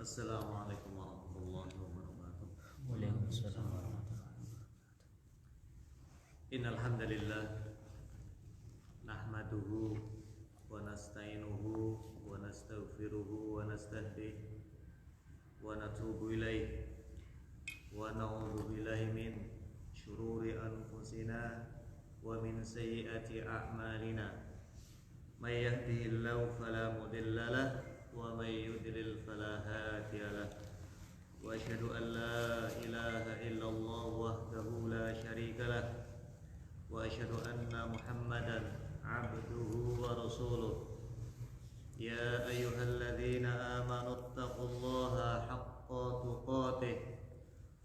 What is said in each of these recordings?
Assalamualaikum warahmatullahi wabarakatuh. Waalaikumsalam warahmatullahi wabarakatuh. Innal hamdalillah nahmaduhu wa nasta'inuhu wa nastaghfiruhu wa nastahdihi wa natubu ilaihi wa na'udzu billahi min syururi anfusina wa min sayyiati a'malina. May yahdihillahu fala mudilla lahu wa may yudlil fala hadiya lahu. Wa asyhadu an la ilaha illallah wahdahu la syarika lahu wa asyhadu anna Muhammadan abduhu wa rasuluh. Ya ayyuhalladzina amanu taqullaha haqqa tuqatih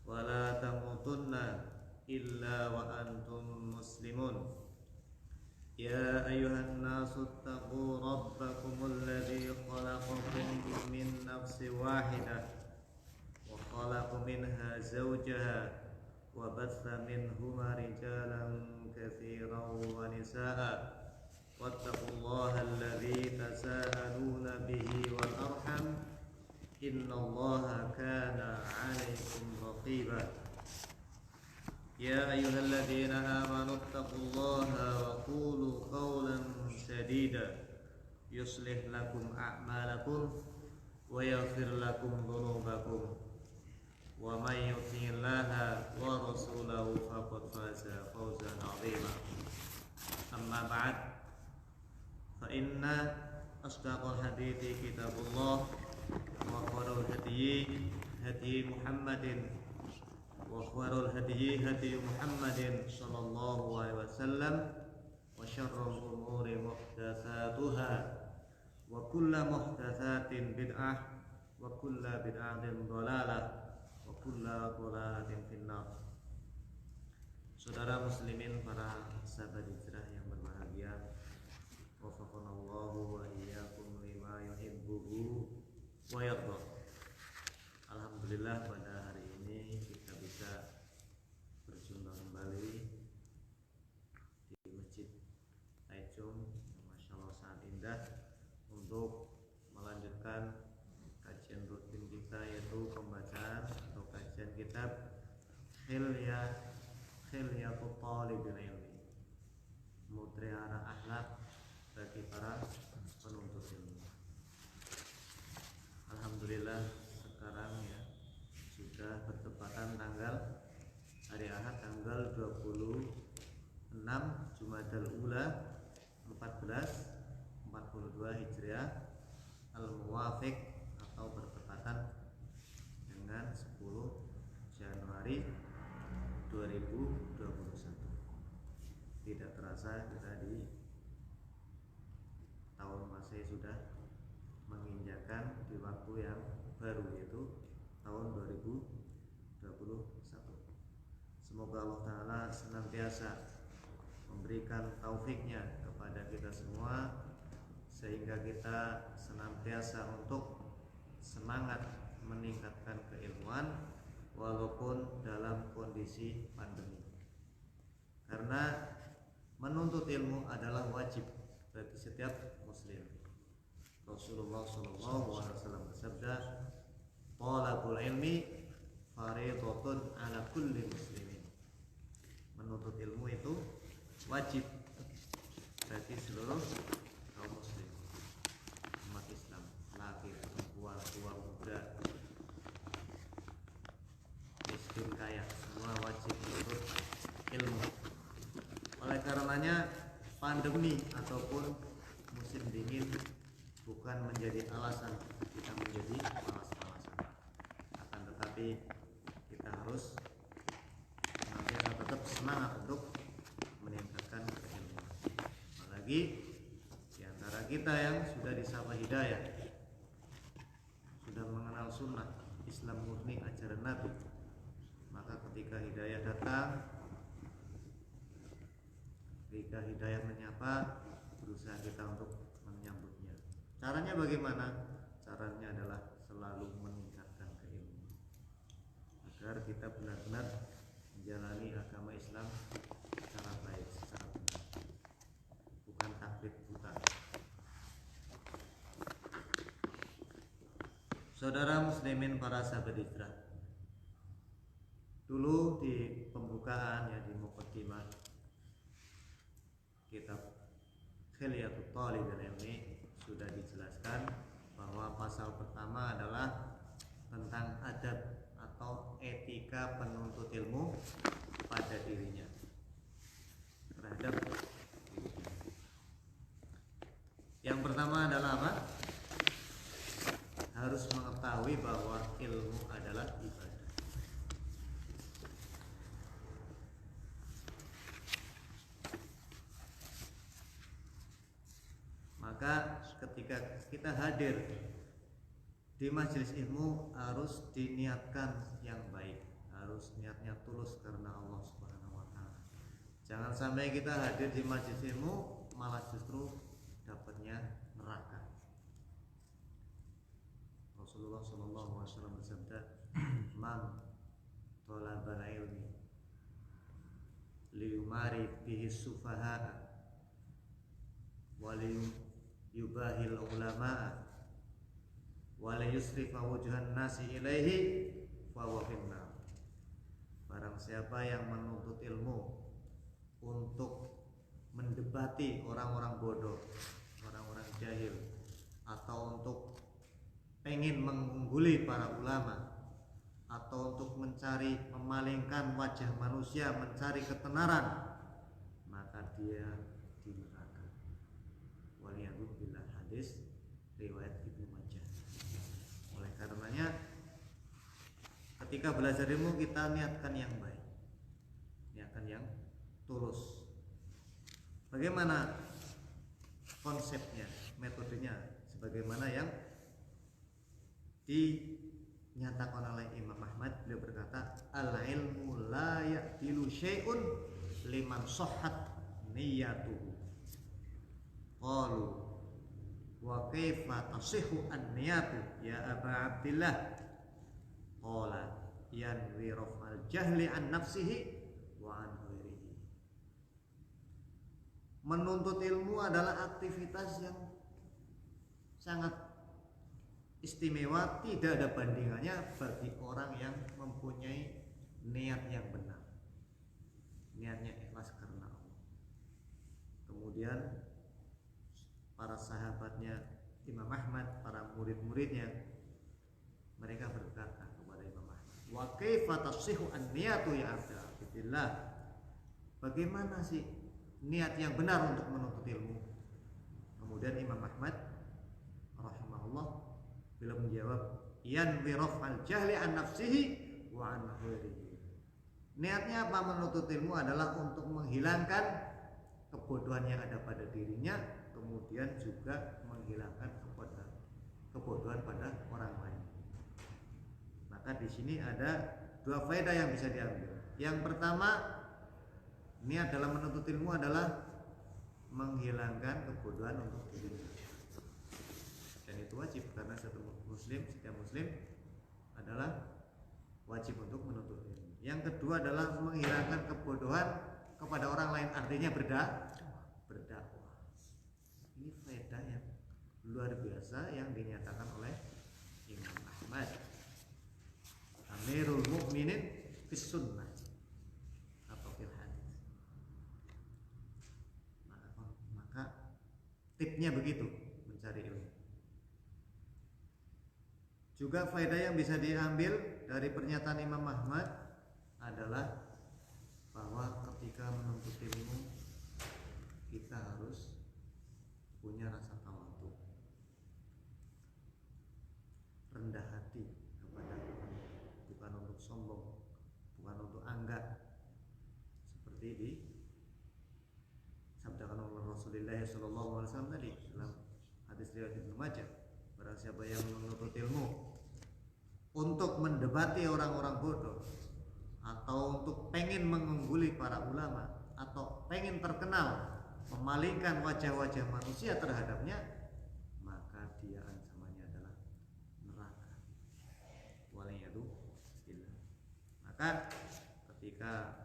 wa la tamutunna illa wa antum muslimun. Ya ayyuhan nasu taqu rabbakumul ladzi khalaqakum min nafsin wahidah wa khalaqa minha zawjaha wa batha minhuma rijalan katsiran wa nisaa'a wattaqullaha alladzi tasaaluna bihi wal arham innallaha kana 'alaikum raqiba. Ya ayyuhalladzina amanu taqullaha wa qulu qawlan sadida yuslih lakum a'malakum wa yaghfir lakum dhunubakum wa may yuti'illaha wa rasulahu faqad faza fawzan 'azima. Amma ba'd, fa inna asdaqal hadithi kitabullah wa khairul hadyi hadyi Muhammadin wa khairul hadyi hadyi Muhammadin sallallahu alaihi wasallam wa syarrul umuri muhdatsatuha wa kullu muhdatsatin bid'ah wa kullu bid'atin dhalalah wa kullu dhalalatin finnar. Saudara muslimin, para sahabat hijrah yang berbahagia, wafaqanallahu wa iyyakum lima yuhibbuhu wa yarda. Alhamdulillah, pada hari ini kita bisa berjumpa kembali di Masjid Taijum, Masya Allah sangat indah, untuk melanjutkan kajian rutin kita, yaitu pembacaan atau kajian kitab Khilyatul Thalibul Ilmi, mutiara akhlak bagi para penuntut ilmu. Alhamdulillah, sekarang ya sudah bertepatan tanggal hari Ahad tanggal 26 Jumadal Ula 1442 Hijriah al-muwafiq atau bertepatan dengan 10 Januari 2021. Tidak terasa kita di tahun Masehi sudah menginjakan di waktu yang baru, yaitu tahun 2021. Semoga Allah Ta'ala senantiasa memberikan taufiknya kepada kita semua, sehingga kita senantiasa untuk semangat meningkatkan keilmuan walaupun dalam kondisi pandemi. Karena menuntut ilmu adalah wajib bagi setiap muslim. Rasulullah SAW bersabda, "Talabul ilmi fardhatun 'ala kulli muslimin." Menuntut ilmu itu wajib bagi seluruh kaum muslim, umat Islam, laki, perempuan, tua, muda, miskin, kaya, semua wajib menuntut ilmu. Oleh karenanya, pandemi ataupun musim dingin bukan menjadi alasan kita menjadi malas-malasan, akan tetapi kita harus tetap semangat untuk meningkatkan keilmuan. Apalagi di antara kita yang sudah disapa hidayah, sudah mengenal sunnah Islam murni ajaran Nabi, maka ketika hidayah datang, ketika hidayah menyapa, berusaha kita untuk menyambutnya. Caranya bagaimana? Caranya adalah selalu meningkatkan keilmuan, agar kita benar-benar menjalani agama Islam secara baik, secara benar, bukan taklid buta. Saudara muslimin para sahabat hijrah, dulu di pembukaan ya, di muqaddimah kitab Khilyatul Thalibul Ilmi sudah dijelaskan bahwa pasal pertama adalah tentang adab atau etika penuntut ilmu pada dirinya, terhadap dirinya. Yang pertama adalah apa? Harus mengetahui bahwa ilmu adalah ibadah. Maka ketika kita hadir di majelis ilmu harus diniatkan yang baik, harus niatnya tulus karena Allah Subhanahu wa taala. Jangan sampai kita hadir di majelis ilmu malah justru dapatnya neraka. Rasulullah sallallahu alaihi wasallam bersabda, "Man talabal ilmi liyumari bihi sufaha wa liyubahil ulama wa liyusrifa wujuhan nasi ilaihi fa huwa finnar." Barang siapa yang menuntut ilmu untuk mendebati orang-orang bodoh, orang-orang jahil, atau untuk pengen mengungguli para ulama, atau untuk mencari memalingkan wajah manusia, mencari ketenaran, maka dia di neraka. Waliyadzubillah, hadis riwayat Ibnu Majah. Oleh karenanya ketika belajar ilmu kita niatkan yang baik, niatkan yang tulus. Bagaimana konsepnya, metodenya, sebagaimana yang dinyatakan oleh Imam Ahmad. Beliau berkata, al-ilmu la ya'dilu syai'un liman sahhat niyatuhu. Qalu wa kaifa tasihhu an-niyatu ya Aba Abdillah? Qala yanwi raf'al jahli an nafsihi wa an ghairihi. Menuntut ilmu adalah aktivitas yang sangat istimewa, tidak ada bandingannya bagi orang yang mempunyai niat yang benar, niatnya ikhlas karena Allah. Kemudian para sahabatnya Imam Ahmad, para murid-muridnya, mereka berkata kepada Imam Ahmad, wa kaifa tasihhu an-niyatu ya Abdillah? Bagaimana sih niat yang benar untuk menuntut ilmu? Kemudian Imam Ahmad rahimahullah beliau menjawab, yanwi raf'al jahli an nafsihi wa an ghairihi. Niatnya apa menuntut ilmu adalah untuk menghilangkan kebodohan yang ada pada dirinya, kemudian juga menghilangkan kebodohan pada orang lain. Maka di sini ada dua faedah yang bisa diambil. Yang pertama, niat dalam menuntut ilmu adalah menghilangkan kebodohan untuk dirinya. Dan itu wajib karena setiap muslim adalah wajib untuk menuntut ilmu. Yang kedua adalah menghilangkan kebodohan kepada orang lain, artinya berdakwah. Ini faedah yang luar biasa yang dinyatakan oleh Imam Ahmad, Amirul Mukminin fis sunnah atau fil hadis. Maka tipnya begitu mencari ilmu. Juga faedah yang bisa diambil dari pernyataan Imam Ahmad adalah bahwa ketika menuntut ilmu kita harus punya rasa tawadhu, rendah hati kepada Tuhan, bukan untuk sombong, bukan untuk anggat, seperti disabdakan oleh Rasulullah SAW tadi dalam hadis riwayat Ibnu Majah. Barang siapa yang menuntut ilmu untuk mendebati orang-orang bodoh, atau untuk pengen mengungguli para ulama, atau pengen terkenal, memalingkan wajah-wajah manusia terhadapnya, maka dia ancamannya adalah neraka. Waliyadzubillah. Maka ketika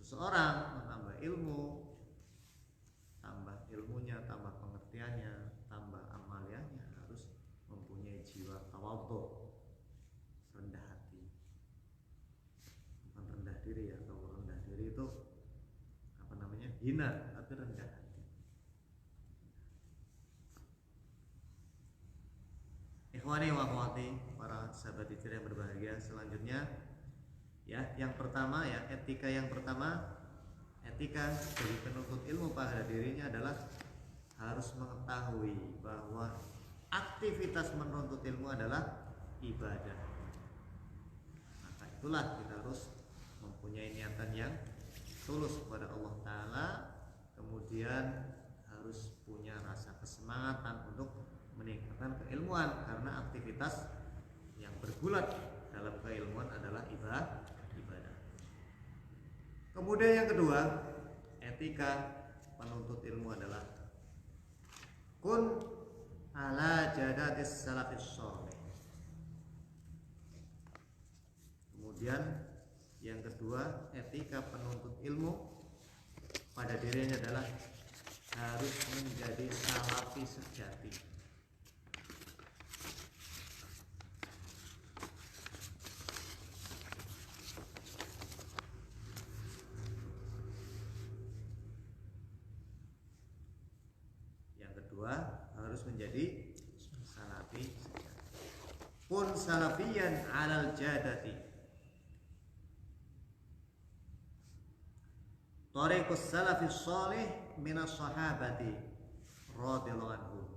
seseorang menambah ilmu, tambah ilmunya, tambah pengertiannya, tambah amaliannya, harus mempunyai jiwa tawadhu, hina, tapi rendah hati. Ikhwani wa akhwati, para sahabat Hijrah yang berbahagia, selanjutnya ya, yang pertama ya, etika yang pertama, etika bagi penuntut ilmu pada dirinya adalah harus mengetahui bahwa aktivitas menuntut ilmu adalah ibadah. Maka itulah kita harus mempunyai niatan yang tulus kepada Allah Ta'ala, kemudian harus punya rasa kesemangatan untuk meningkatkan keilmuan, karena aktivitas yang bergulat dalam keilmuan adalah ibadah. Kemudian yang kedua, etika penuntut ilmu adalah kun ala jadatis salafis shalih. Kemudian yang kedua, etika penuntut ilmu pada dirinya adalah harus menjadi salafi sejati. Yang kedua, harus menjadi salafi sejati. Kun salafiyan alal jadati. Tariqus salafis shalih minas sahabati radhiyallahu anhum.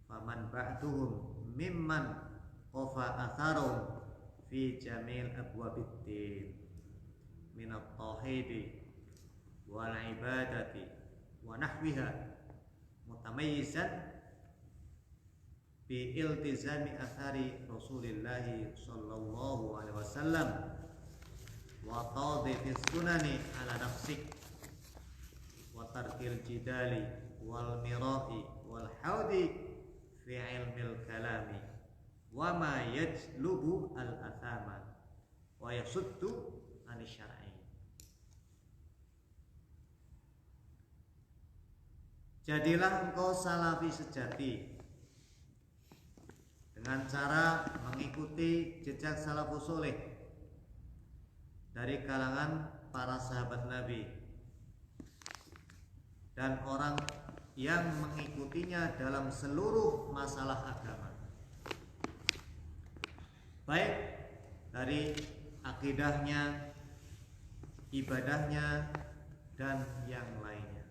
Faman ba'duhum mimman qafa atharum fi jamil abwabid din minat tauhidi wal ibadati wa nahwiha mutamayyizan bi iltizami athari Rasulillah sallallahu alaihi wasallam wa tadhifis sunani ala nafsik wa tarkil jidali wal mira'i wal haudi fi ilmil kalami wa ma yajlubu al athama wa yasuddu anis syar'i. Jadilah engkau salafi sejati dengan cara mengikuti jejak salafus saleh dari kalangan para sahabat Nabi dan orang yang mengikutinya dalam seluruh masalah agama, baik dari akidahnya, ibadahnya, dan yang lainnya.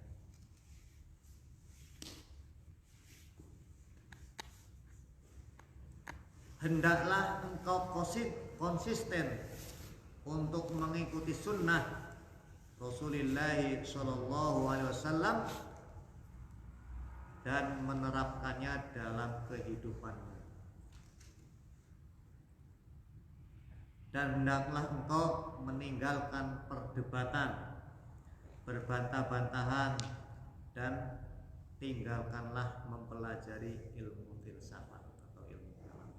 Hendaklah engkau konsisten untuk mengikuti sunnah Rasulullah Shallallahu Alaihi Wasallam dan menerapkannya dalam kehidupanmu. Dan hendaklah engkau meninggalkan perdebatan, berbantah-bantahan, dan tinggalkanlah mempelajari ilmu filsafat atau ilmu kalam.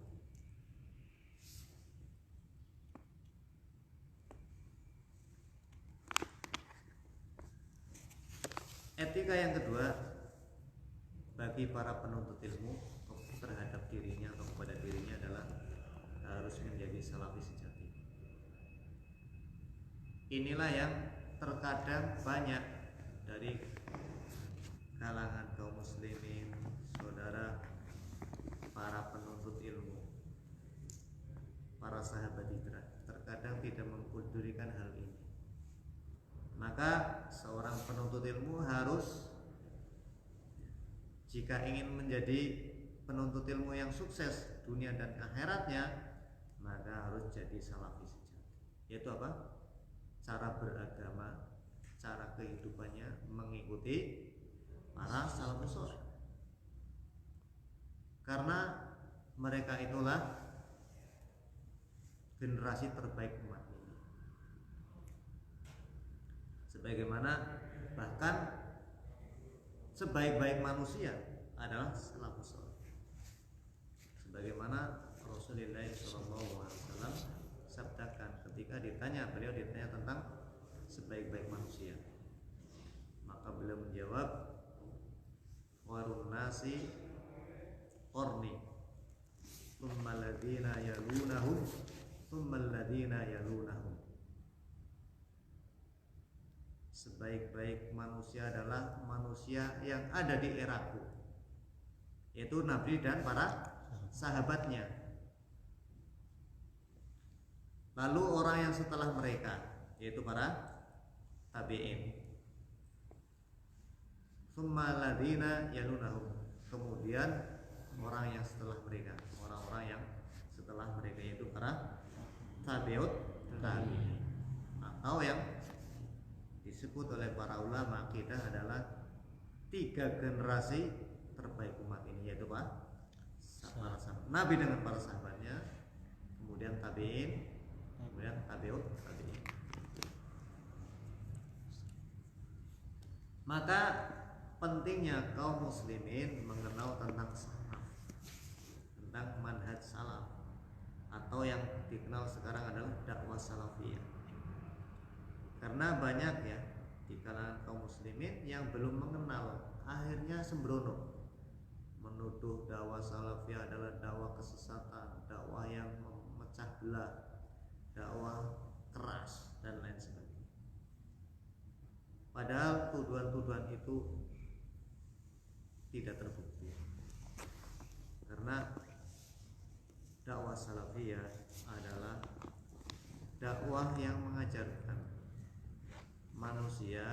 Etika yang kedua bagi para penuntut ilmu terhadap dirinya atau kepada dirinya adalah harus menjadi salafi sejati. Inilah yang terkadang banyak dari kalangan kaum muslimin, saudara, para penuntut ilmu, para sahabat hijrah, terkadang tidak mengkudulikan hal ini. Maka seorang penuntut ilmu harus, jika ingin menjadi penuntut ilmu yang sukses dunia dan akhiratnya, maka harus jadi salafi sejati. Yaitu apa? Cara beragama, cara kehidupannya mengikuti para salafus saleh. Karena mereka itulah generasi terbaik umat ini. Sebagaimana bahkan sebaik-baik manusia adalah salafus saleh. Sebagaimana Rasulullah SAW sabdakan ketika beliau ditanya tentang sebaik-baik manusia, maka beliau menjawab, warun nasi qarni thumma alladhina yalunahum thumma alladhina yalunahum. sebaik-baik manusia adalah manusia yang ada di eraku, yaitu Nabi dan para sahabatnya. Lalu orang yang setelah mereka, yaitu para tabi'in. Tsumma ladina yalunahum. Kemudian orang yang setelah mereka, orang-orang yang setelah mereka, yaitu para tabi'ut tabi'in, atau yang disebut oleh para ulama akidah adalah 3 generasi terbaik umat ini, yaitu para sahabat Nabi dengan para sahabatnya, kemudian tabi'in, kemudian tabi'ut tabi'in. Maka pentingnya kaum muslimin mengenal tentang salaf, tentang manhaj salaf, atau yang dikenal sekarang adalah dakwah salafiyah. Karena banyak ya di kalangan kaum muslimin yang belum mengenal, akhirnya sembrono menuduh dakwah salafiyah adalah dakwah kesesatan, dakwah yang memecah belah, dakwah keras dan lain sebagainya. Padahal tuduhan-tuduhan itu tidak terbukti, karena dakwah salafiyah adalah dakwah yang mengajarkan manusia,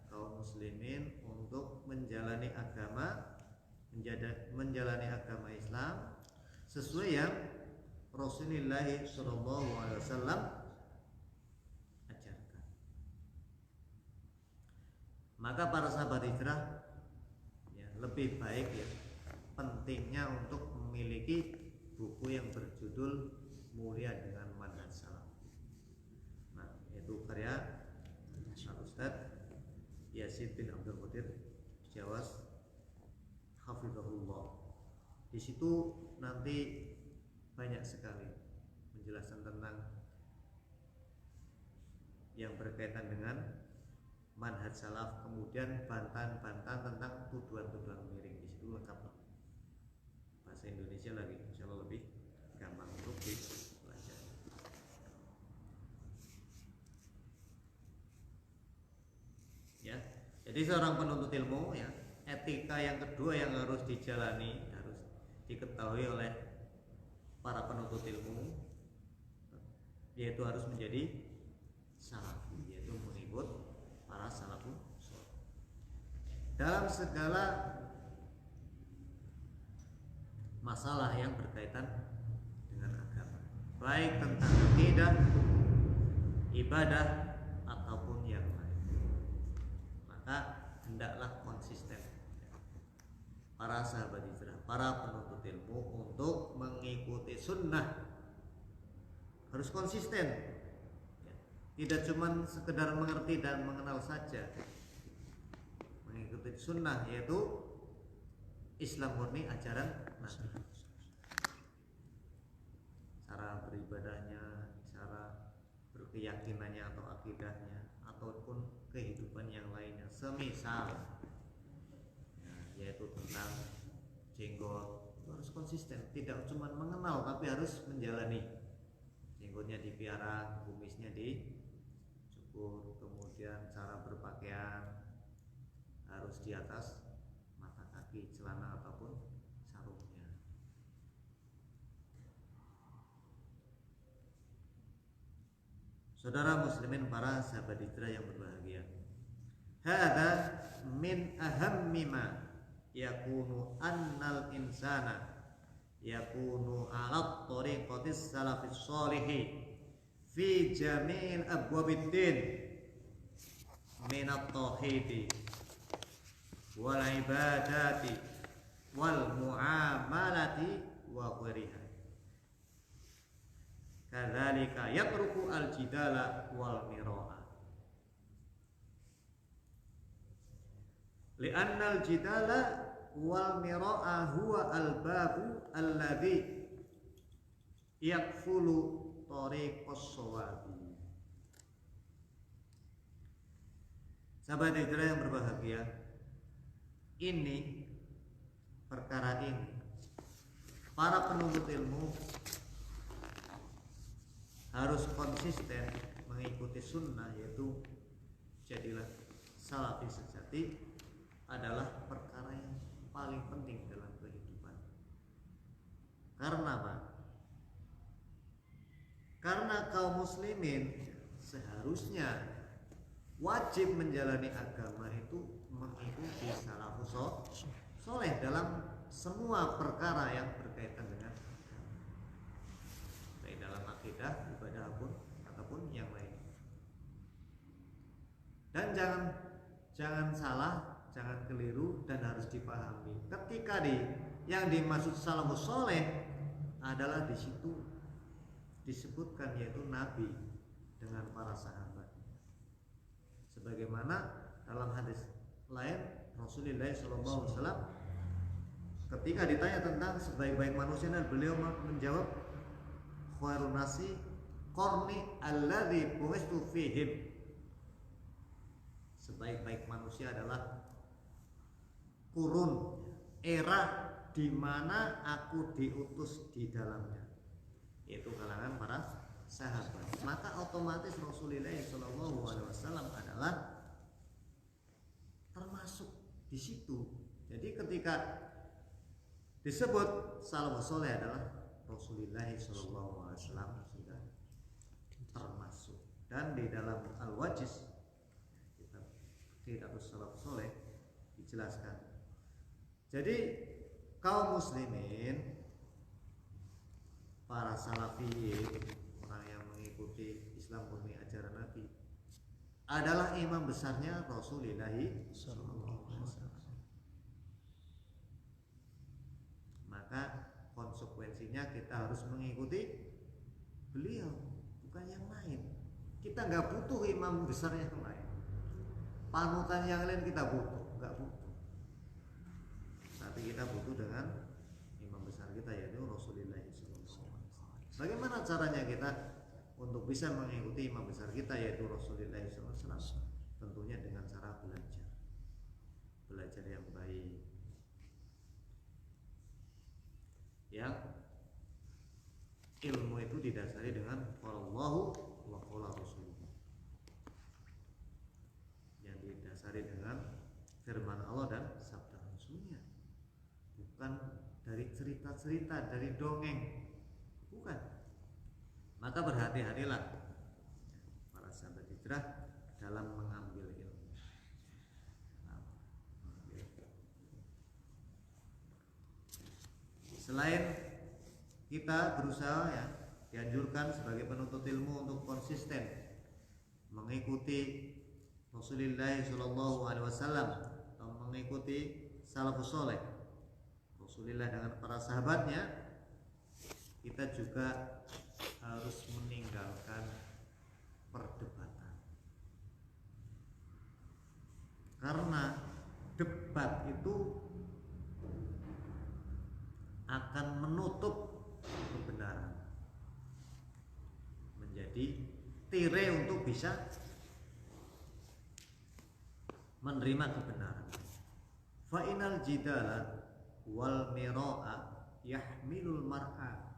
kaum muslimin untuk menjalani agama, menjalani agama Islam sesuai yang Rasulullah SAW ajarkan. Maka para sahabat hijrah ya, lebih baik ya, pentingnya untuk memiliki buku yang berjudul Mulia dengan Manhaj Salaf. Nah, itu karya Ustaz Yasin bin Abdul Qadir Jawas hafizahullah. Di situ nanti banyak sekali penjelasan tentang yang berkaitan dengan manhaj salaf, kemudian bantahan-bantahan tentang tuduhan-tuduhan miring. Di situ lengkap. Bahasa Indonesia lagi, insyaallah lebih gampang untuk dipelajari. Ya, jadi seorang penuntut ilmu ya, etika yang kedua yang harus dijalani, harus diketahui oleh para penuntut ilmu, yaitu harus menjadi salafi, yaitu mengikut para salafun saleh dalam segala masalah yang berkaitan dengan agama, baik tentang akidah, ibadah ataupun yang lain. Maka hendaklah konsisten para sahabat hijrah, para penuntut ilmu untuk mengikuti sunnah. Harus konsisten, tidak cuma sekedar mengerti dan mengenal saja. Mengikuti sunnah, yaitu Islam murni, ajaran Nabi. Cara beribadahnya, cara berkeyakinannya atau akidahnya, ataupun kehidupan yang lainnya, semisal yaitu tentang jenggot, harus konsisten, tidak cuma mengenal tapi harus menjalani. Jenggotnya dipelihara, kumisnya dicukur, kemudian cara berpakaian harus di atas mata kaki, celana ataupun sarungnya. Saudara muslimin, para sahabat hijrah yang berbahagia, hadza min ahammi ma yakunu annal insana yakunu ala tariqatis salafis sholihi fi jami'il abwabid din min at-tauhid wal ibadati wal muamalati wa ghairiha. Kadzalika yatruku al-jidala wal mira'a. Li'anna al-jidala wal mira'a huwa al-babu alladhi yakfulu tariqas shawabi. Sahabat hijrah yang berbahagia, ini perkara ini para penuntut ilmu harus konsisten mengikuti sunnah, yaitu jadilah salafi sejati adalah perkara yang paling penting dalam kehidupan. Karena apa? Karena kaum muslimin seharusnya wajib menjalani agama itu mengikuti salafus soleh dalam semua perkara yang berkaitan dengan baik dalam akidah, ibadah ataupun yang lain. Dan jangan salah, jangan keliru, dan harus dipahami. Ketika yang dimaksud salafus soleh adalah di situ disebutkan yaitu Nabi dengan para sahabat. Sebagaimana dalam hadis lain Rasulullah SAW ketika ditanya tentang sebaik-baik manusia, dan beliau menjawab, khairun nasi qarni alladzi bu'istu fihim. Sebaik-baik manusia adalah kurun, era di mana aku diutus di dalamnya, yaitu kalangan para sahabat. Maka otomatis Rasulullah SAW adalah termasuk di situ. Jadi ketika disebut salafus soleh adalah Rasulullah SAW sudah termasuk. Dan di dalam Al-Wajiz kitab salafus soleh dijelaskan. Jadi kaum muslimin, para salafiyin, orang yang mengikuti Islam murni ajaran Nabi, adalah imam besarnya Rasulullah SAW. Maka konsekuensinya kita harus mengikuti beliau, bukan yang lain. Kita nggak butuh imam besar yang lain, panutan yang lain kita nggak butuh. Tapi kita butuh dengan imam besar kita, yaitu Rasulullah SAW. Bagaimana caranya kita untuk bisa mengikuti imam besar kita, yaitu Rasulullah SAW? Tentunya dengan cara belajar yang baik, yang ilmu itu didasari dengan Allahu wa qala Rasulullah, yang didasari dengan firman Allah dan sabda Rasulnya, bukan dari cerita-cerita, dari dongeng, bukan. Maka berhati-hatilah para sahabat hijrah dalam mengambil ilmu. Selain kita berusaha, ya, dianjurkan sebagai penuntut ilmu untuk konsisten mengikuti Rasulullah SAW atau mengikuti salafus soleh Rasulullah dengan para sahabatnya, kita juga harus meninggalkan perdebatan. Karena debat itu akan menutup kebenaran, menjadi tirai untuk bisa menerima kebenaran. Fa'inal jidala wal mira'a yahmilul mar'a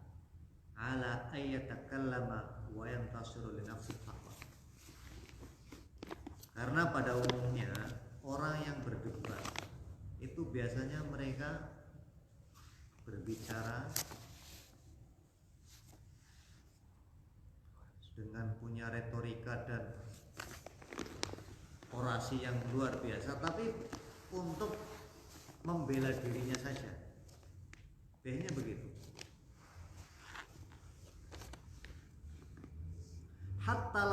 ala ayyatakallama wa yantasiru li nafsi haqqa. Karena pada umumnya orang yang berdebat itu biasanya mereka berbicara dengan punya retorika dan orasi yang luar biasa, tapi untuk membela dirinya saja. Biasanya begitu. Hatta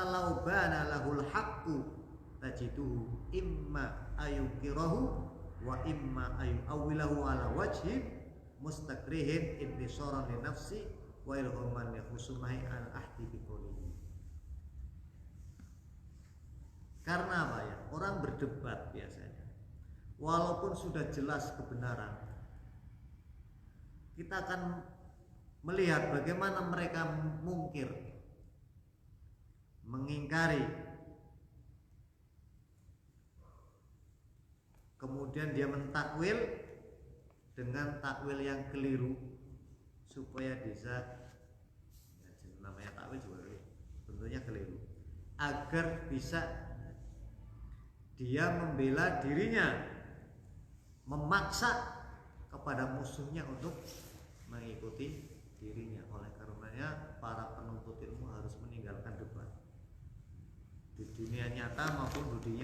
law bana lahul haqqu tajiduhu imma ayukirahu wa imma awilahu ala wajhi mustakrihin intisaran li nafsi wa ilhaman li khusumahi al ahdi biqolihi. Karena apa ya? Orang berdebat biasanya, walaupun sudah jelas kebenaran, kita akan melihat bagaimana mereka mengingkari, kemudian dia mentakwil dengan takwil yang keliru supaya bisa, namanya takwil juga tentunya keliru, agar bisa dia membela dirinya, memaksa kepada musuhnya untuk mengikuti dirinya. Oleh karenanya para penuntut ilmu harus meninggalkan debat di dunia nyata maupun di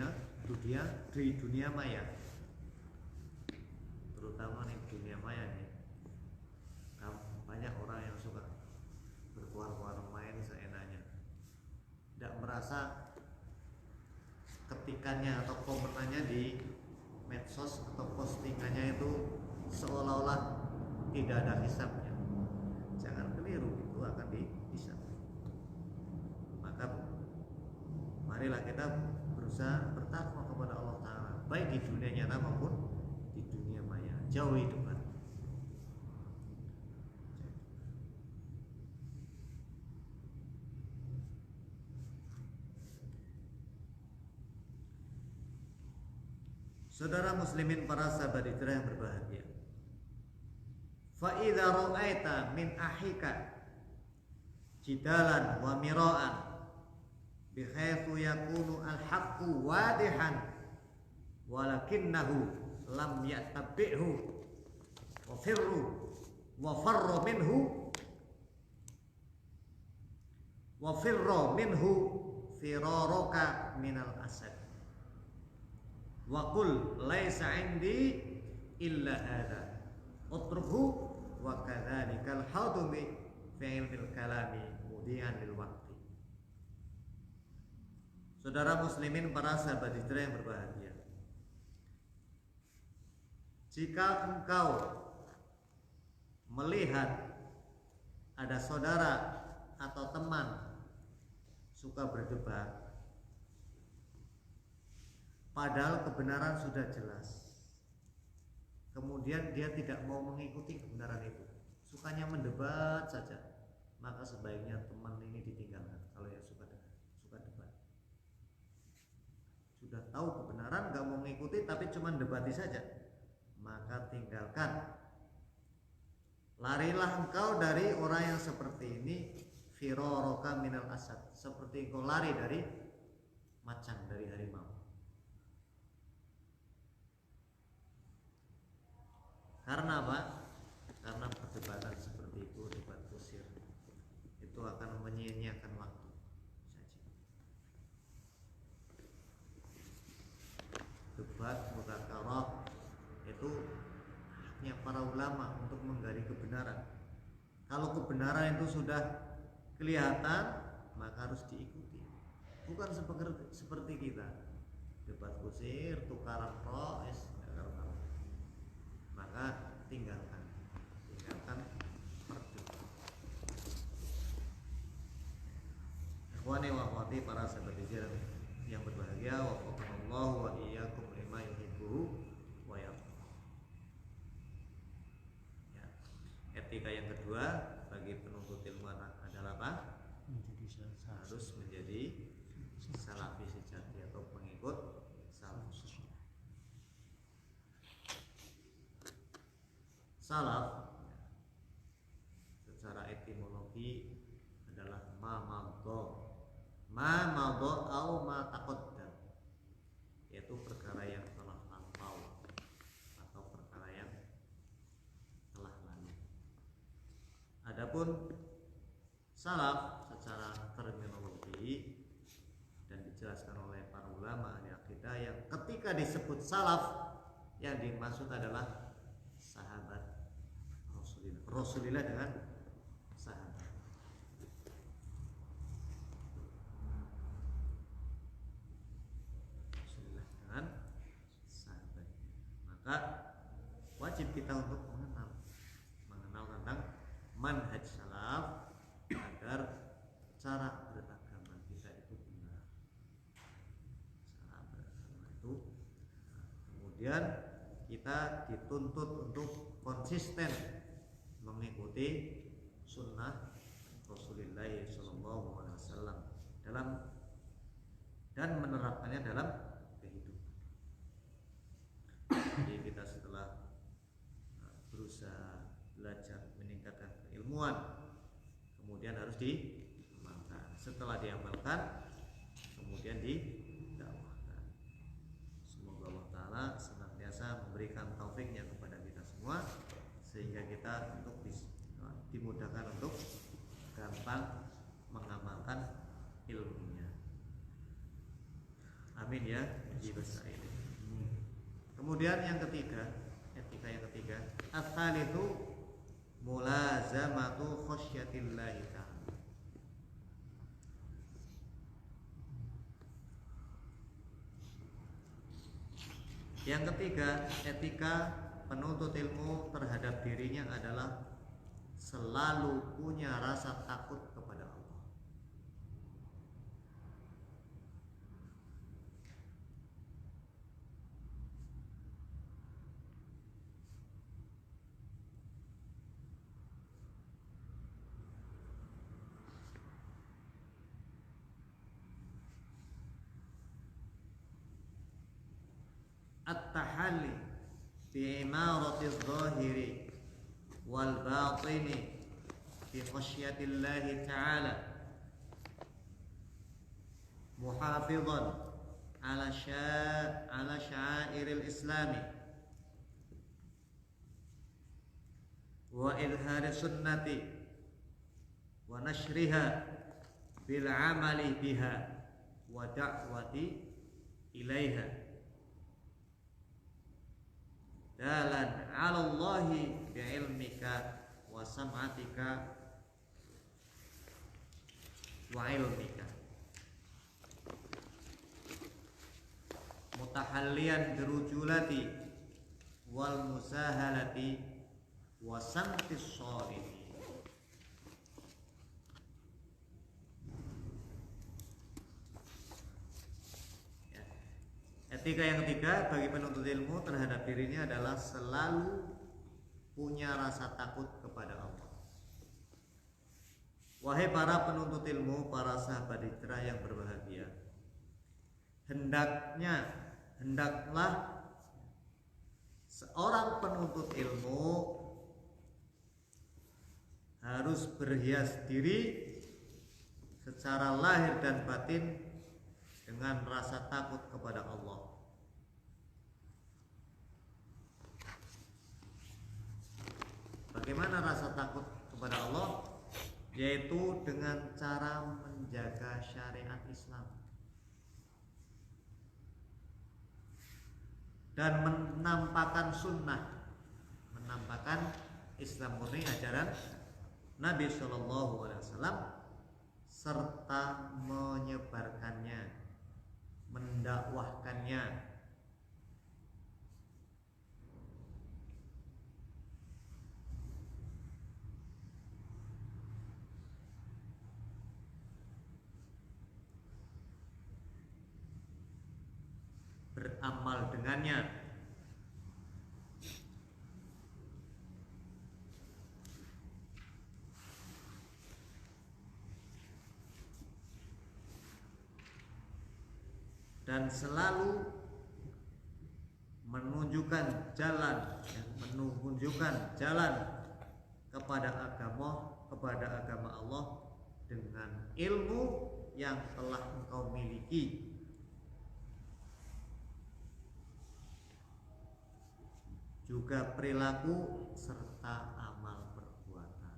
dunia maya, terutama nih dunia maya nih. Banyak orang yang suka berkuar-kuar main seenaknya, tidak merasa ketikannya atau komenannya di medsos atau postingannya itu seolah-olah tidak ada hisabnya. Jangan keliru, itu akan dihisab. Maka marilah kita berusaha bertakwa kepada Allah Ta'ala, baik di dunia nyata maupun di dunia maya. Jauhi debat. Saudara muslimin, para sahabat hijrah yang berbahagia, fa idza ra'aita min ahika jidalan wa mira'an bihaitsu yakunu al-haqqu wadihan walakinnahu lam yattabi'hu wa farra minhu firaraka minal asad wa qul laisa indi illa hadha utruhu wa kadzalikal hadumi fi ilmil kalami mudian lil waqti. Saudara muslimin, para sahabat hijrah yang berbahagia, jika engkau melihat ada saudara atau teman suka berdebat padahal kebenaran sudah jelas, kemudian dia tidak mau mengikuti kebenaran itu, sukanya mendebat saja, maka sebaiknya teman ini ditinggalkan. Kalau yang suka debat, sudah tahu kebenaran, gak mau mengikuti tapi cuma debati saja, maka tinggalkan. Larilah engkau dari orang yang seperti ini, firaraka minal asad, seperti engkau lari dari macan, dari harimau. Karena apa? Karena perdebatan seperti itu, debat kusir, itu akan menyia-nyiakan waktu saja. Debat mudzakarah itu haknya para ulama untuk menggali kebenaran. Kalau kebenaran itu sudah kelihatan, maka harus diikuti. Bukan seperti kita debat kusir, tukaran roh, maka tinggalkan perdebatan. Ikhwani wa akhwati, para sahabat hijrah yang berbahagia, wafaqanallahu wa iyyakum lima yuhibbu wa yarda. Ya. Etika yang kedua bagi penuntut ilmu adalah apa? Harus menjadi salafi sejati atau pengikut salaf. Salaf secara etimologi adalah ma madha au ma taqaddam, yaitu perkara yang telah lampau atau perkara yang telah lalu. Adapun salaf secara terminologi dan dijelaskan oleh para ulama ahli akidah, yang ketika disebut salaf yang dimaksud adalah sahabat Rasulullah dengan sahabat. Rasulullah dengan sahabat. Maka wajib kita untuk mengenal tentang manhaj salaf agar cara beragama kita itu benar. Cara beragama itu, kemudian kita dituntut untuk konsisten mengikuti sunnah Rasulullah SAW dan menerapkannya dalam kehidupan. Jadi kita setelah berusaha belajar meningkatkan keilmuan, kemudian harus diamalkan. Setelah diamalkan, kemudian didakwahkan. gampang mengamalkan ilmunya. Amin ya, Haji Basair. Kemudian yang ketiga, etika yang ketiga, ats-tsalitsu mulazamatu khasyatillahi ta'ala. Yang ketiga, etika penuntut ilmu terhadap dirinya adalah selalu punya rasa takut kepada Allah. At-tahalli bi imarati adh-dhahiri wal batini fi khasyatillahi ta'ala muhafizan ala sya'airil islami wa idhari sunnati wa nashriha bil amali biha wa da'wati ilaiha dalan 'ala Allahi bi'ilmika wa sam'atika wa ilmika mutahalliyan birujulati wal musahalati wa samtis sholihin. Etika yang ketiga bagi penuntut ilmu terhadap dirinya adalah selalu punya rasa takut kepada Allah. Wahai para penuntut ilmu, para sahabat hijrah yang berbahagia, hendaklah seorang penuntut ilmu harus berhias diri secara lahir dan batin dengan rasa takut kepada Allah. Bagaimana rasa takut kepada Allah? Yaitu dengan cara menjaga syariat Islam dan menampakkan sunnah, menampakkan Islam murni ajaran Nabi Shallallahu Alaihi Wasallam serta menyebarkannya, mendakwahkannya. Beramal dengannya. Dan selalu menunjukkan jalan kepada agama Allah dengan ilmu yang telah engkau miliki, juga perilaku serta amal perbuatan.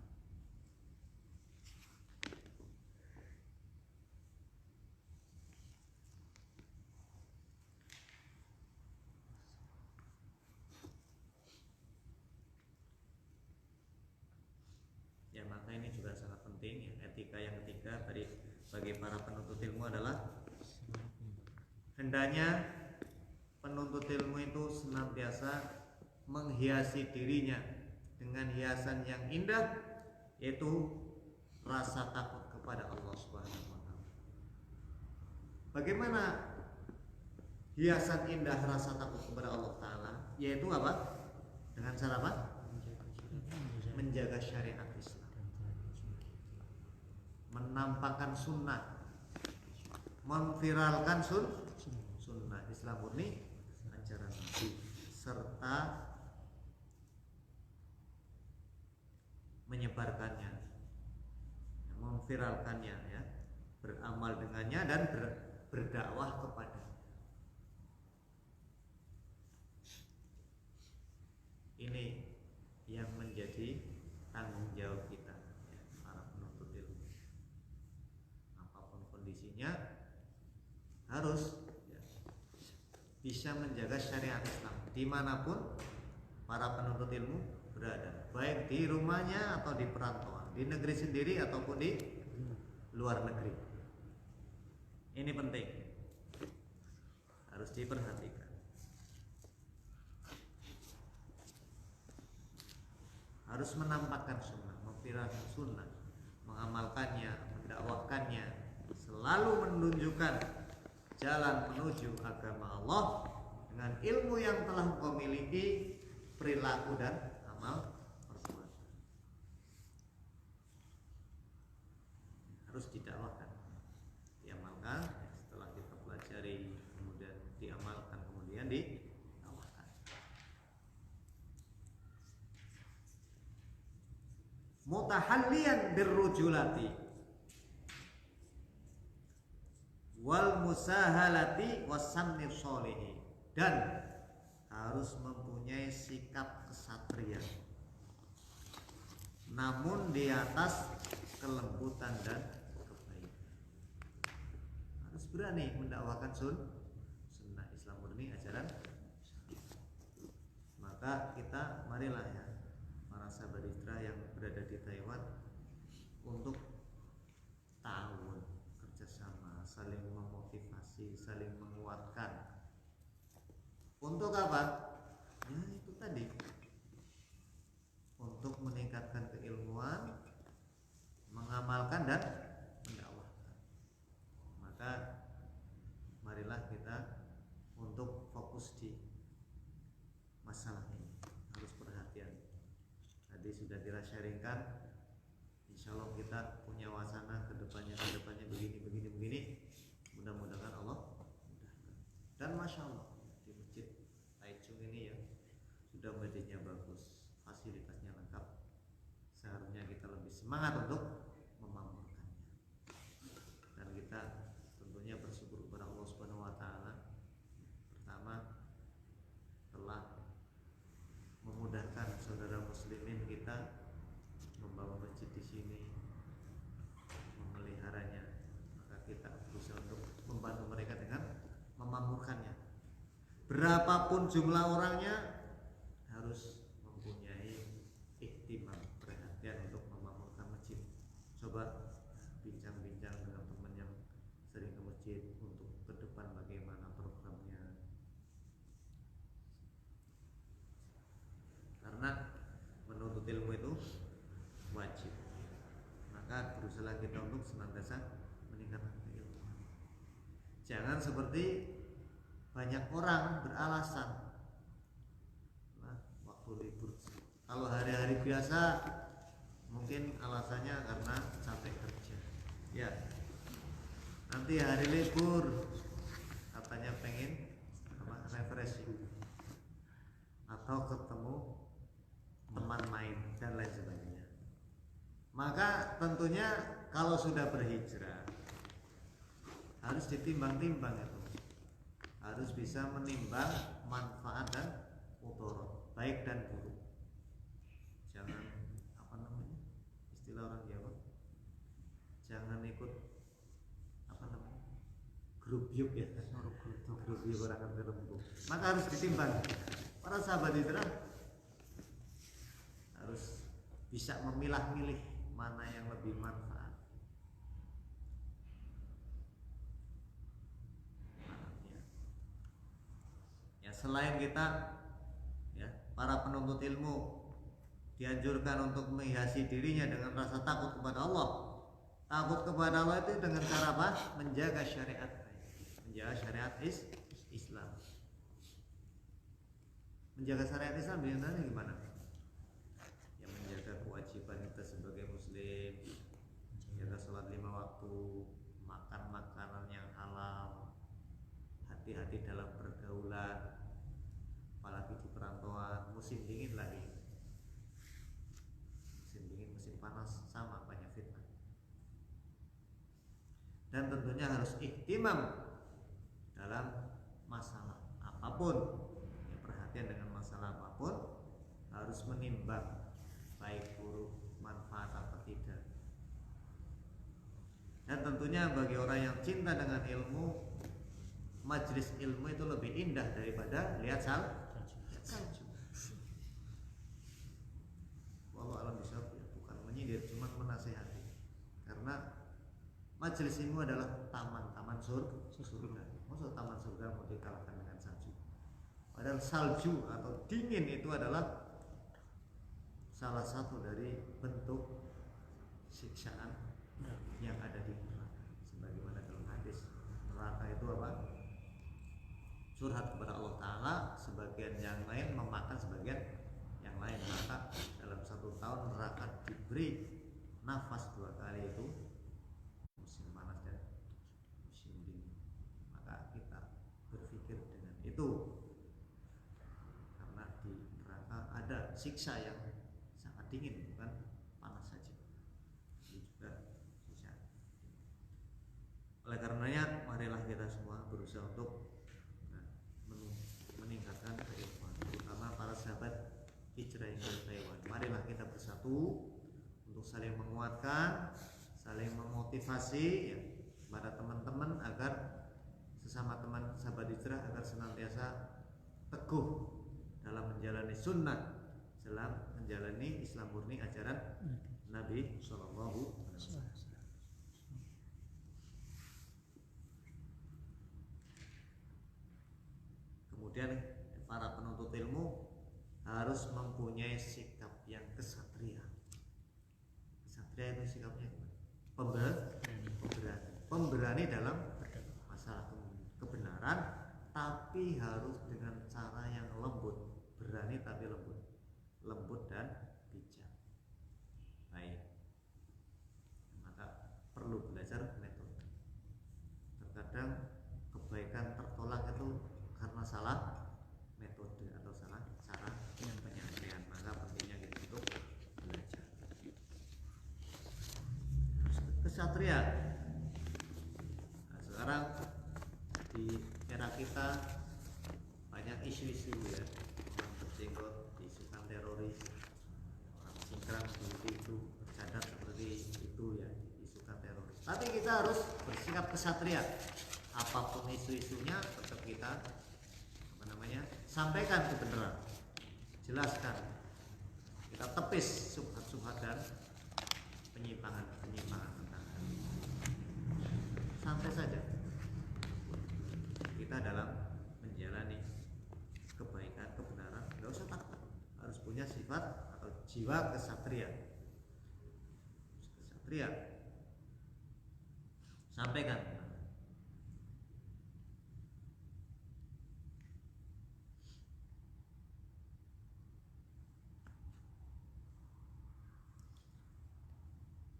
Ya, maka ini juga sangat penting ya. Etika yang ketiga bagi para penuntut ilmu adalah hendaknya penuntut ilmu itu senantiasa menghiasi dirinya dengan hiasan yang indah, yaitu rasa takut kepada Allah Subhanahu wa taala. Bagaimana hiasan indah rasa takut kepada Allah taala? Yaitu apa? Dengan cara apa? Menjaga syariat Islam, menampakkan sunnah, memviralkan sunnah Islam murni ajaran Nabi, serta menyebarkannya, memviralkannya ya, beramal dengannya dan berdakwah kepadanya. Ini yang menjadi tanggung jawab kita ya, para penuntut ilmu. bisa menjaga syariat Islam dimanapun para penuntut ilmu berada, baik di rumahnya atau di perantauan, di negeri sendiri ataupun di luar negeri. Ini penting, harus diperhatikan. Harus menampakkan sunnah, memviralkan sunnah, mengamalkannya, mendakwahkannya, selalu menunjukkan jalan menuju agama Allah dengan ilmu yang telah engkau miliki, perilaku dan amal perbuatan. Harus didakwahkan, diamalkan. Setelah kita pelajari, kemudian diamalkan, kemudian didakwahkan. Mutahalliyan birrujulati wal musahalati wasamni sholihi, dan harus mempunyai sikap kesatria namun di atas kelembutan dan kebaikan. Harus berani mendakwakan sunnah Islam murni, ajaran. Maka kita marilah ya, para sahabat Isra yang berada di Taiwan, untuk ta'awun, kerjasama, saling memotivasi, saling menguatkan. Untuk apa? Ya itu tadi, untuk meningkatkan keilmuan, mengamalkan dan mendakwahkan. Maka marilah kita untuk fokus di masalah ini, harus perhatian. Tadi sudah kita sharingkan, insya Allah kita punya wacana kedepannya begini. Mudah-mudahan Allah mudahkan. Dan masya Allah di masjid Taichung ini ya, sudah masjidnya bagus, fasilitasnya lengkap. Seharusnya kita lebih semangat untuk memakmurkannya. Dan kita tentunya bersyukur kepada Allah Subhanahu wa taala. Pertama, telah memudahkan saudara muslimin kita membangun masjid di sini, memeliharanya. Maka kita berusaha untuk membantu mereka dengan memakmurkannya. Berapapun jumlah orangnya, harus mempunyai ihtimam, perhatian untuk memakmurkan masjid. Coba bincang-bincang dengan teman yang sering ke masjid untuk ke depan bagaimana programnya. Karena menuntut ilmu itu wajib. Maka berusaha kita untuk senantiasa meningkatkan ilmu. Jangan seperti banyak orang beralasan, nah, waktu libur. Kalau hari-hari biasa mungkin alasannya karena capek kerja. Ya, nanti hari libur katanya pengen refreshing atau ketemu teman main dan lain sebagainya. Maka tentunya kalau sudah berhijrah harus ditimbang-timbang itu. Harus bisa menimbang manfaat dan mudarat, baik dan buruk. Jangan istilah orang Jawa, jangan ikut grup yuk ya, grup yuk orang terlembut. Maka harus ditimbang. Para sahabat Hijrah harus bisa memilah-milih mana yang lebih manfaat. Ya, selain kita ya, para penuntut ilmu dianjurkan untuk menghiasi dirinya dengan rasa takut kepada Allah. Takut kepada Allah itu dengan cara apa? Menjaga syariat, menjaga syariat Islam. Menjaga syariat Islam biasanya gimana? Ya, menjaga kewajiban kita sebagai muslim, menjaga sholat 5 waktu, makan makanan yang halal, hati-hati dalam pergaulan, apalagi di perantauan, musim dingin lagi, musim dingin, musim panas sama banyak fitnah. Dan tentunya harus ihtimam dalam masalah apapun, ya, perhatian dengan masalah apapun, harus menimbang baik buruk, manfaat apa tidak. Dan tentunya bagi orang yang cinta dengan ilmu, majelis ilmu itu lebih indah daripada lihat salju. Wallahu a'lam bishawab, bukan menyindir, cuma menasihati. Karena majelis ilmu adalah taman-taman surga. Maksud taman surga mau dikalahkan dengan salju? Padahal salju atau dingin itu adalah salah satu dari bentuk siksaan yang ada di neraka. Sebagaimana dalam hadis, neraka itu apa? Curhat kepada Allah Ta'ala, sebagian yang lain memakan sebagian yang lain. Maka dalam 1 tahun neraka diberi nafas 2 kali, itu musim panas dan musim dingin. Maka kita berpikir dengan itu, karena di neraka ada siksa yang sangat dingin, bukan panas saja. Ini juga siksa. Oleh karenanya marilah kita semua berusaha untuk meningkatkan keilmuan, terutama para sahabat hijrah yang dari Taiwan. Marilah kita bersatu untuk saling menguatkan, saling memotivasi ya, kepada teman-teman agar sesama teman sahabat hijrah agar senantiasa teguh dalam menjalani sunnah, dalam menjalani Islam murni ajaran Nabi Shallallahu Alaihi Wasallam. Kemudian para penuntut ilmu harus mempunyai sikap yang kesatria. Kesatria itu sikapnya pemberani dalam masalah kebenaran, tapi harus dengan cara yang lembut. Berani tapi lembut dan bijak. Baik. Maka perlu belajar metode. Terkadang kebaikan tertolak itu karena salah metode atau salah cara penyampaian. Maka pentingnya kita untuk belajar. Kesatria. Nah, sekarang di era kita banyak isu-isu ya, orang berjenggot diisukan teroris, orang cingkrang seperti itu, bercadar seperti itu ya, diisukan teroris. Tapi kita harus bersikap kesatria. Apapun isu-isunya tetap kita sampaikan kebenaran, jelaskan, kita tepis subhat-subhat dan penyimpangan tentang hal. Santai saja kita dalam menjalani kebaikan, kebenaran, tidak usah takut, harus punya sifat atau jiwa kesatria. Sampaikan.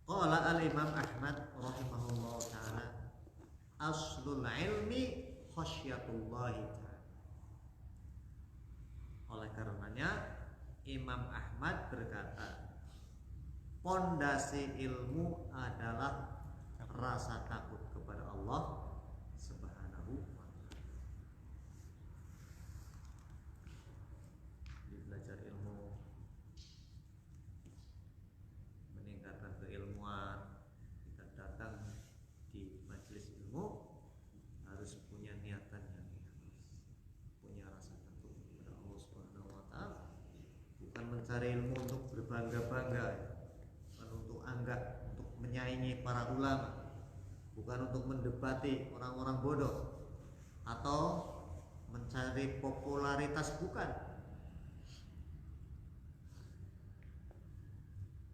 Qala al-Imam Ahmad rahimahullah ta'ala, aslul ilmi khasyatullahi ta'ala. Oleh karenanya Imam Ahmad berkata, pondasi ilmu adalah rasa takut kepada Allah Subhanahu wa ta'ala. Belajar ilmu, meningkatkan keilmuan, kita datang di majelis ilmu harus punya niatan yang ikhlas, punya rasa takut kepada Allah Subhanahu wa ta'ala, bukan mencari ilmu untuk berbangga-bangga, bukan untuk anggap, untuk menyaingi para ulama, bukan untuk mendebati orang-orang bodoh atau mencari popularitas, bukan.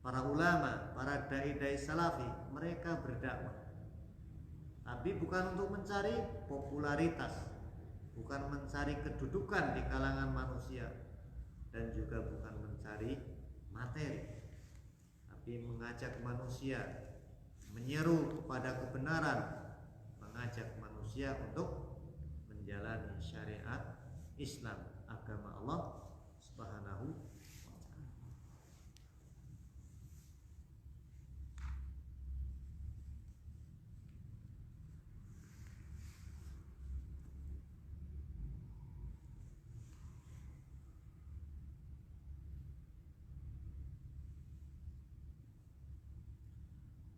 Para ulama, para dai-dai salafi, mereka berdakwah, tapi bukan untuk mencari popularitas, bukan mencari kedudukan di kalangan manusia, dan juga bukan mencari materi, tapi mengajak manusia, menyeru kepada kebenaran, mengajak manusia untuk menjalani syariat Islam, agama Allah Subhanahu wa ta'ala.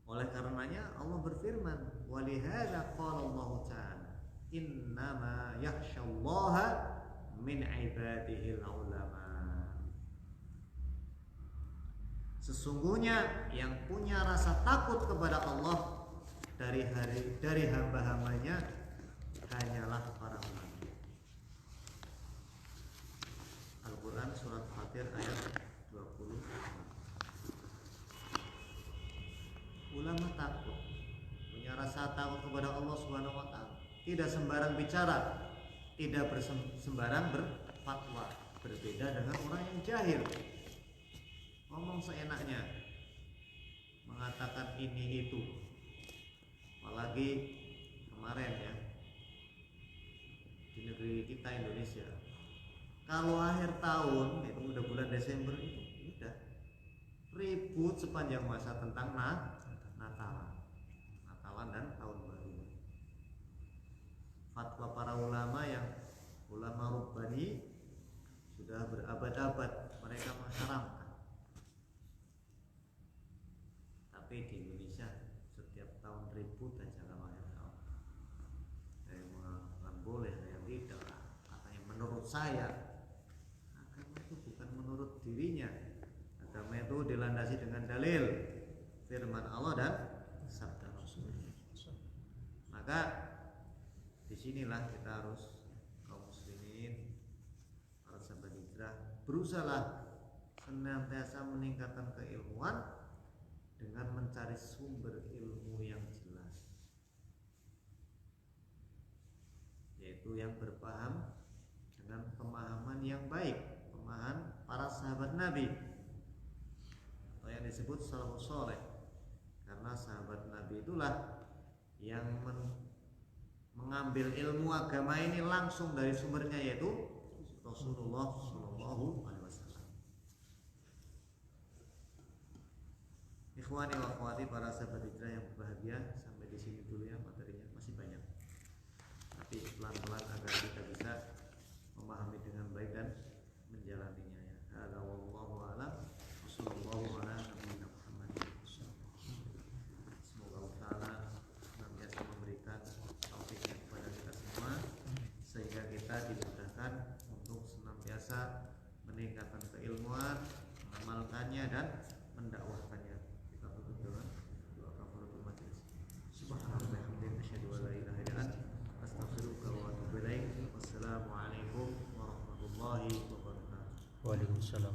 Oleh karenanya Allah berfirman, walihada qala Allah ta'ala, Innama yakhsyallaha min ibadihil ulama. Sesungguhnya yang punya rasa takut kepada Allah dari hamba-hambanya hanyalah para ulama. Al-Quran surat Fatir ayat 20. Ulama takut, punya rasa takut kepada Allah Subhanahu wa taala. Tidak sembarang bicara, tidak sembarang berfatwa. Berbeda dengan orang yang jahil, ngomong seenaknya, mengatakan ini itu. Apalagi kemarin ya, di negeri kita Indonesia, kalau akhir tahun itu udah bulan Desember itu udah ribut sepanjang masa tentang Natalan dan tahun baru. Fatwa para ulama yang ulama Rabbani sudah berabad-abad mereka mengharamkan. Tapi di Indonesia setiap tahun ribut aja kalau akhir tahun. Ada yang mengatakan boleh, ada yang tidak. Katanya menurut saya, agama itu bukan menurut dirinya. Agama itu dilandasi dengan dalil firman Allah dan sabda Rasul. Maka disinilah kita harus kaum muslimin, para sahabat hijrah, berusaha senantiasa meningkatkan keilmuan dengan mencari sumber ilmu yang jelas, yaitu yang berpaham dengan pemahaman yang baik, pemahaman para sahabat Nabi atau yang disebut salafus saleh. Karena sahabat Nabi itulah yang mengambil ilmu agama ini langsung dari sumbernya, yaitu Rasulullah Shallallahu Alaihi Wasallam. Ikhwani wa akhwati para sahabat hijrah yang berbahagia, sampai di sini dulu ya, materinya masih banyak. Tapi pelan-pelan agar kita bisa memahami dengan baik dan menjalaninya ya. Hadza wallahu a'lam. Wassallallahu ala nabiyina Muhammad. Semoga Allah Ta'ala senantiasa memberikan taufiknya kepada kita semua sehingga kita dimudahkan untuk senantiasa meningkatkan keilmuan, mengamalkannya dan mendakwahkannya. Kita tutup dengan doa kafaratul majelis. Subhanallah bihamdihi asyhadu an la ilaha illa anta astaghfiruka wa atubu ilaik. Wassalamualaikum warahmatullahi wabarakatuh. Waalaikumsalam.